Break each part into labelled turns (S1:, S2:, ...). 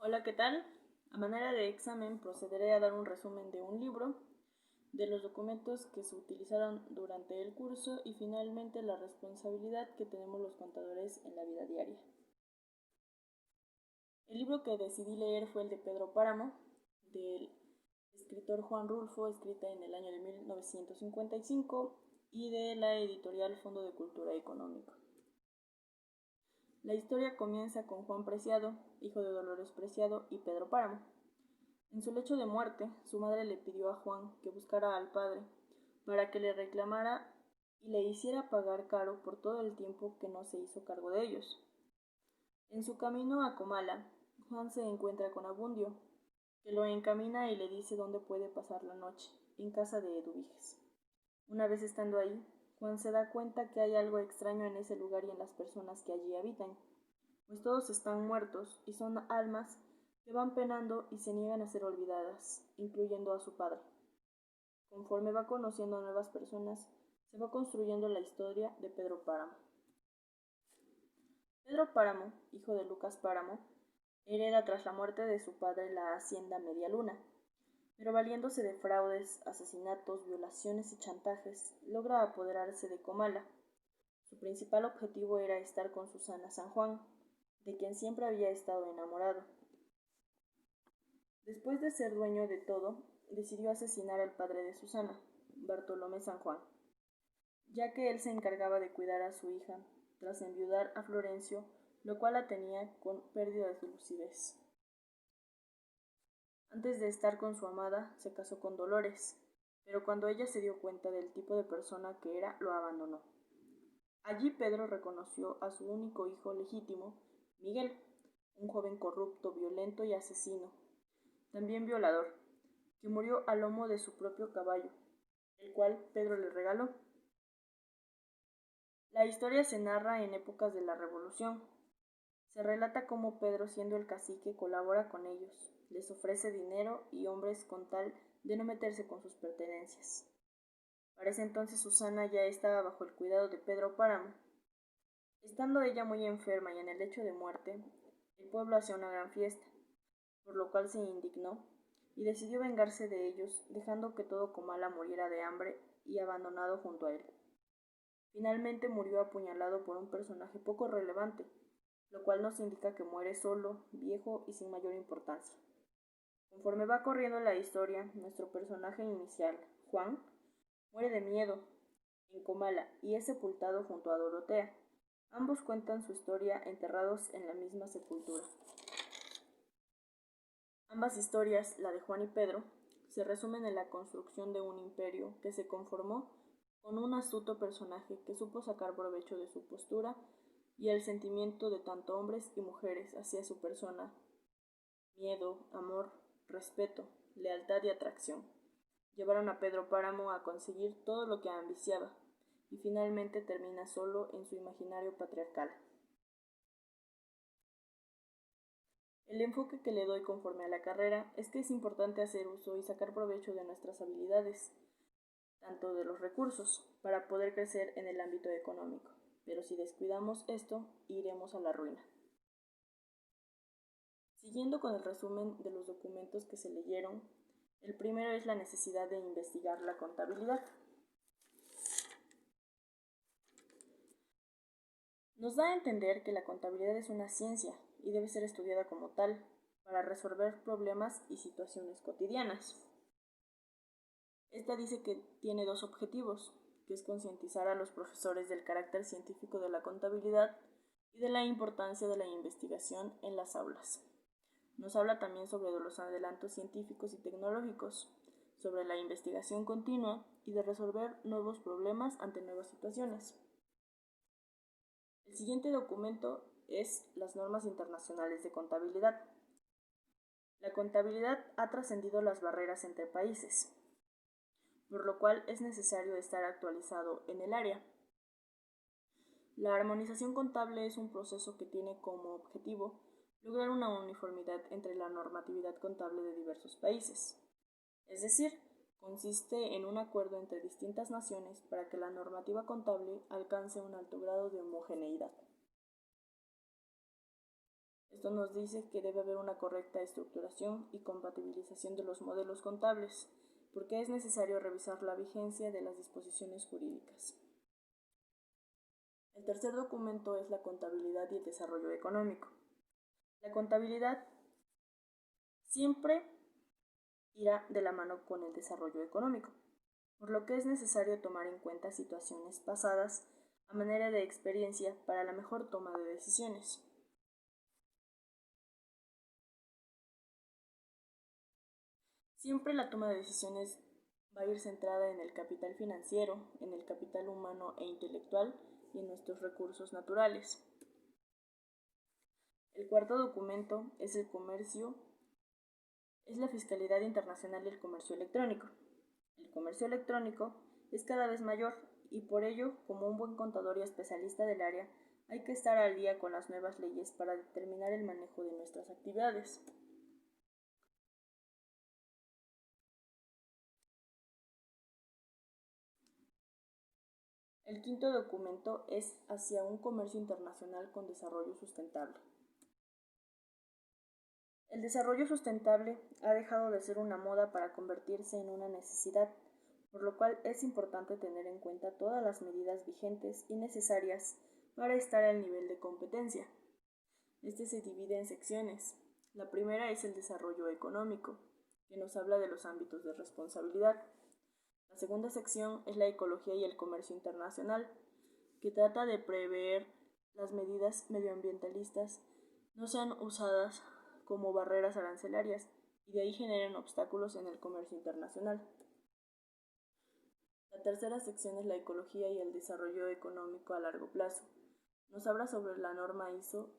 S1: Hola, ¿qué tal? A manera de examen procederé a dar un resumen de un libro, de los documentos que se utilizaron durante el curso y finalmente la responsabilidad que tenemos los contadores en la vida diaria. El libro que decidí leer fue el de Pedro Páramo, del escritor Juan Rulfo, escrita en el año de 1955 y de la editorial Fondo de Cultura Económica. La historia comienza con Juan Preciado, hijo de Dolores Preciado y Pedro Páramo. En su lecho de muerte, su madre le pidió a Juan que buscara al padre para que le reclamara y le hiciera pagar caro por todo el tiempo que no se hizo cargo de ellos. En su camino a Comala, Juan se encuentra con Abundio, que lo encamina y le dice dónde puede pasar la noche, en casa de Eduviges. Una vez estando ahí, Juan se da cuenta que hay algo extraño en ese lugar y en las personas que allí habitan, pues todos están muertos y son almas que van penando y se niegan a ser olvidadas, incluyendo a su padre. Conforme va conociendo a nuevas personas, se va construyendo la historia de Pedro Páramo. Pedro Páramo, hijo de Lucas Páramo, hereda tras la muerte de su padre la hacienda Media Luna, pero valiéndose de fraudes, asesinatos, violaciones y chantajes, logra apoderarse de Comala. Su principal objetivo era estar con Susana San Juan, de quien siempre había estado enamorado. Después de ser dueño de todo, decidió asesinar al padre de Susana, Bartolomé San Juan, ya que él se encargaba de cuidar a su hija, tras enviudar a Florencio, lo cual la tenía con pérdida de lucidez. Antes de estar con su amada, se casó con Dolores, pero cuando ella se dio cuenta del tipo de persona que era, lo abandonó. Allí Pedro reconoció a su único hijo legítimo, Miguel, un joven corrupto, violento y asesino, también violador, que murió a lomo de su propio caballo, el cual Pedro le regaló. La historia se narra en épocas de la Revolución. Se relata cómo Pedro, siendo el cacique, colabora con ellos, les ofrece dinero y hombres con tal de no meterse con sus pertenencias. Para ese entonces Susana ya estaba bajo el cuidado de Pedro Páramo. Estando ella muy enferma y en el lecho de muerte, el pueblo hacía una gran fiesta, por lo cual se indignó y decidió vengarse de ellos, dejando que todo Comala muriera de hambre y abandonado junto a él. Finalmente murió apuñalado por un personaje poco relevante, lo cual nos indica que muere solo, viejo y sin mayor importancia. Conforme va corriendo la historia, nuestro personaje inicial, Juan, muere de miedo en Comala y es sepultado junto a Dorotea. Ambos cuentan su historia enterrados en la misma sepultura. Ambas historias, la de Juan y Pedro, se resumen en la construcción de un imperio que se conformó con un astuto personaje que supo sacar provecho de su postura y el sentimiento de tanto hombres y mujeres hacia su persona: miedo, amor, respeto, lealtad y atracción. Llevaron a Pedro Páramo a conseguir todo lo que ambiciaba y finalmente termina solo en su imaginario patriarcal. El enfoque que le doy conforme a la carrera es que es importante hacer uso y sacar provecho de nuestras habilidades, tanto de los recursos, para poder crecer en el ámbito económico. Pero si descuidamos esto, iremos a la ruina. Siguiendo con el resumen de los documentos que se leyeron, el primero es la necesidad de investigar la contabilidad. Nos da a entender que la contabilidad es una ciencia y debe ser estudiada como tal, para resolver problemas y situaciones cotidianas. Esta dice que tiene dos objetivos, que es concientizar a los profesores del carácter científico de la contabilidad y de la importancia de la investigación en las aulas. Nos habla también sobre los adelantos científicos y tecnológicos, sobre la investigación continua y de resolver nuevos problemas ante nuevas situaciones. El siguiente documento es las normas internacionales de contabilidad. La contabilidad ha trascendido las barreras entre países, por lo cual es necesario estar actualizado en el área. La armonización contable es un proceso que tiene como objetivo lograr una uniformidad entre la normatividad contable de diversos países. Es decir, consiste en un acuerdo entre distintas naciones para que la normativa contable alcance un alto grado de homogeneidad. Esto nos dice que debe haber una correcta estructuración y compatibilización de los modelos contables, porque es necesario revisar la vigencia de las disposiciones jurídicas. El tercer documento es la contabilidad y el desarrollo económico. La contabilidad siempre irá de la mano con el desarrollo económico, por lo que es necesario tomar en cuenta situaciones pasadas a manera de experiencia para la mejor toma de decisiones. Siempre la toma de decisiones va a ir centrada en el capital financiero, en el capital humano e intelectual y en nuestros recursos naturales. El cuarto documento es el comercio, es la fiscalidad internacional y el comercio electrónico. El comercio electrónico es cada vez mayor y por ello, como un buen contador y especialista del área, hay que estar al día con las nuevas leyes para determinar el manejo de nuestras actividades. El quinto documento es hacia un comercio internacional con desarrollo sustentable. El desarrollo sustentable ha dejado de ser una moda para convertirse en una necesidad, por lo cual es importante tener en cuenta todas las medidas vigentes y necesarias para estar al nivel de competencia. Este se divide en secciones. La primera es el desarrollo económico, que nos habla de los ámbitos de responsabilidad. La segunda sección es la ecología y el comercio internacional, que trata de prever las medidas medioambientalistas no sean usadas como barreras arancelarias y de ahí generen obstáculos en el comercio internacional. La tercera sección es la ecología y el desarrollo económico a largo plazo. Nos habla sobre la norma ISO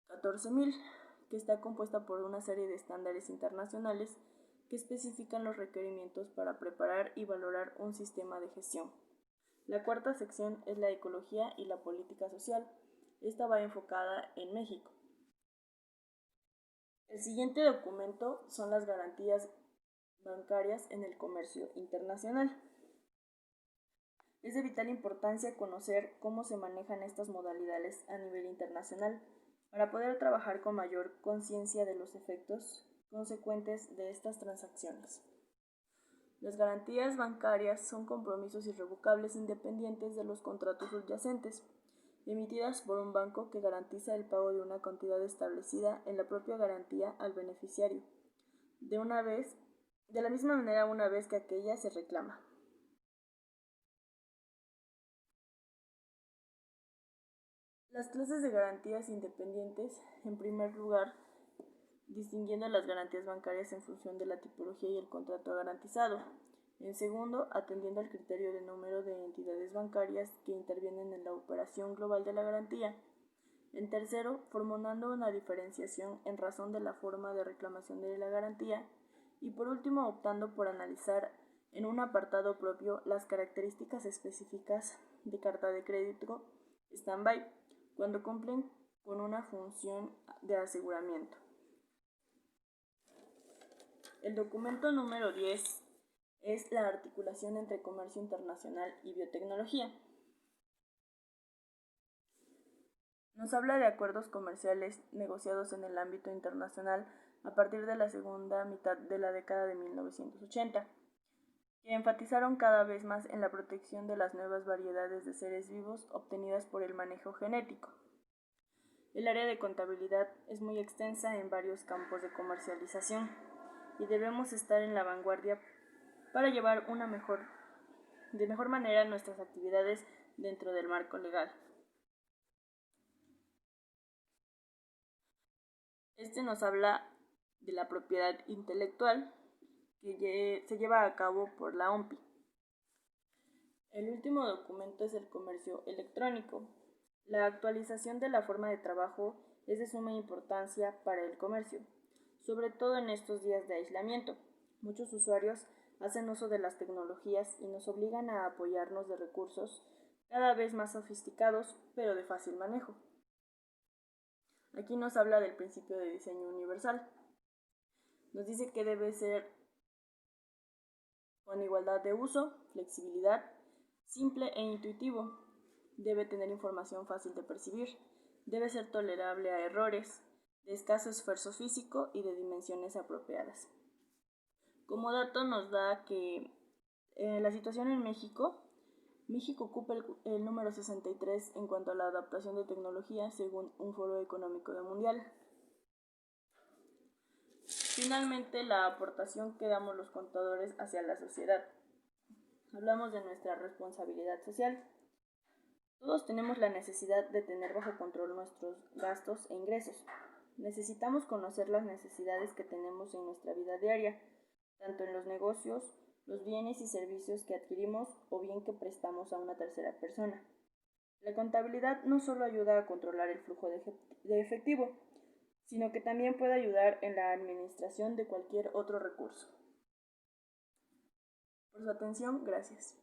S1: 14000, que está compuesta por una serie de estándares internacionales que especifican los requerimientos para preparar y valorar un sistema de gestión. La cuarta sección es la ecología y la política social. Esta va enfocada en México. El siguiente documento son las garantías bancarias en el comercio internacional. Es de vital importancia conocer cómo se manejan estas modalidades a nivel internacional para poder trabajar con mayor conciencia de los efectos consecuentes de estas transacciones. Las garantías bancarias son compromisos irrevocables independientes de los contratos subyacentes, emitidas por un banco que garantiza el pago de una cantidad establecida en la propia garantía al beneficiario, de la misma manera una vez que aquella se reclama. Las clases de garantías independientes, en primer lugar, distinguiendo las garantías bancarias en función de la tipología y el contrato garantizado. En segundo, atendiendo al criterio de número de entidades bancarias que intervienen en la operación global de la garantía. En tercero, formulando una diferenciación en razón de la forma de reclamación de la garantía. Y por último, optando por analizar en un apartado propio las características específicas de carta de crédito stand-by, cuando cumplen con una función de aseguramiento. El documento número 10 es la articulación entre comercio internacional y biotecnología. Nos habla de acuerdos comerciales negociados en el ámbito internacional a partir de la segunda mitad de la década de 1980, que enfatizaron cada vez más en la protección de las nuevas variedades de seres vivos obtenidas por el manejo genético. El área de contabilidad es muy extensa en varios campos de comercialización y debemos estar en la vanguardia para llevar de mejor manera nuestras actividades dentro del marco legal. Este nos habla de la propiedad intelectual que se lleva a cabo por la OMPI. El último documento es el comercio electrónico. La actualización de la forma de trabajo es de suma importancia para el comercio, sobre todo en estos días de aislamiento. Muchos usuarios hacen uso de las tecnologías y nos obligan a apoyarnos de recursos cada vez más sofisticados, pero de fácil manejo. Aquí nos habla del principio de diseño universal. Nos dice que debe ser con igualdad de uso, flexibilidad, simple e intuitivo. Debe tener información fácil de percibir. Debe ser tolerable a errores, de escaso esfuerzo físico y de dimensiones apropiadas. Como dato nos da que la situación en México ocupa el número 63 en cuanto a la adaptación de tecnología según un foro económico mundial. Finalmente, la aportación que damos los contadores hacia la sociedad. Hablamos de nuestra responsabilidad social. Todos tenemos la necesidad de tener bajo control nuestros gastos e ingresos. Necesitamos conocer las necesidades que tenemos en nuestra vida diaria, tanto en los negocios, los bienes y servicios que adquirimos o bien que prestamos a una tercera persona. La contabilidad no solo ayuda a controlar el flujo de efectivo, sino que también puede ayudar en la administración de cualquier otro recurso. Por su atención, gracias.